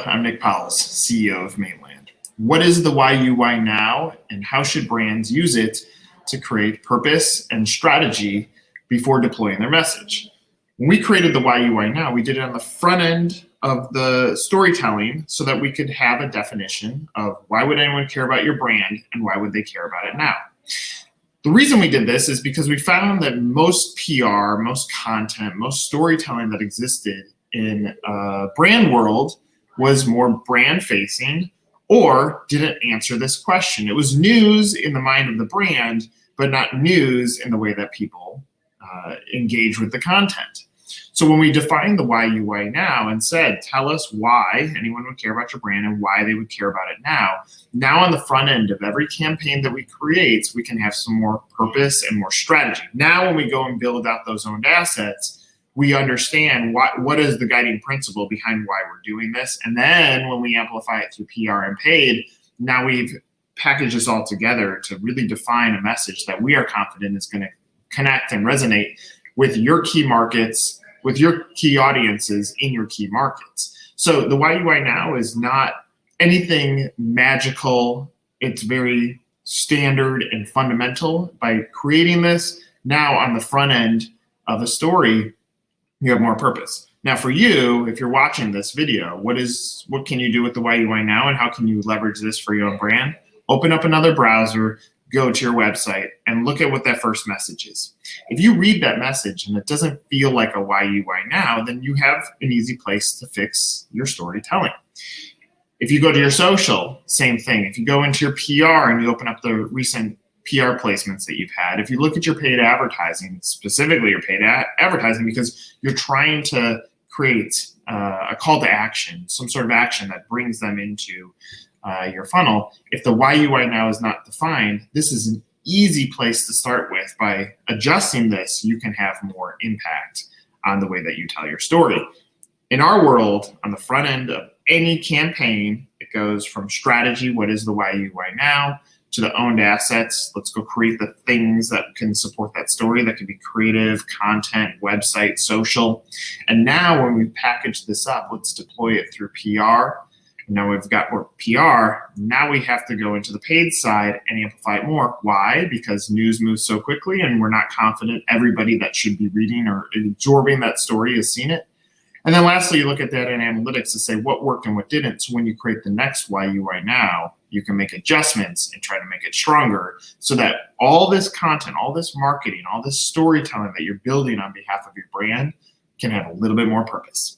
I'm Nick Powles, CEO of Mainland. What is the why you why now, and how should brands use it to create purpose and strategy before deploying their message? When we created the why you why now, we did it on the front end of the storytelling so that we could have a definition of why would anyone care about your brand and why would they care about it now. The reason we did this is because we found that most PR, most content, most storytelling that existed in brand world was more brand facing or didn't answer this question. It was news in the mind of the brand, but not news in the way that people engage with the content. So when we defined the why you why now and said, tell us why anyone would care about your brand and why they would care about it now on the front end of every campaign that we create, we can have some more purpose and more strategy. Now when we go and build out those owned assets, we understand what is the guiding principle behind why we're doing this. And then when we amplify it through PR and paid, now we've packaged this all together to really define a message that we are confident is going to connect and resonate with your key markets, with your key audiences in your key markets. So the why you why now is not anything magical. It's very standard and fundamental. By creating this now on the front end of a story, you have more purpose. Now for you, if you're watching this video, what can you do with the why you why now, and how can you leverage this for your own brand? Open up another browser, go to your website, and look at what that first message is. If you read that message and it doesn't feel like a why you why now, then you have an easy place to fix your storytelling. If you go to your social, same thing. If you go into your PR and you open up the recent PR placements that you've had, if you look at your paid advertising, specifically your paid advertising, because you're trying to create a call to action, some sort of action that brings them into your funnel. If the why you why now is not defined, this is an easy place to start with. By adjusting this, you can have more impact on the way that you tell your story. In our world, on the front end of any campaign, it goes from strategy, what is the why you why now, to the owned assets. Let's go create the things that can support that story. That could be creative, content, website, social. And now when we package this up, let's deploy it through PR. Now we've got more PR. Now we have to go into the paid side and amplify it more. Why? Because news moves so quickly and we're not confident everybody that should be reading or absorbing that story has seen it. And then lastly, you look at data and analytics to say what worked and what didn't. So when you create the next why you why now, you can make adjustments and try to make it stronger so that all this content, all this marketing, all this storytelling that you're building on behalf of your brand can have a little bit more purpose.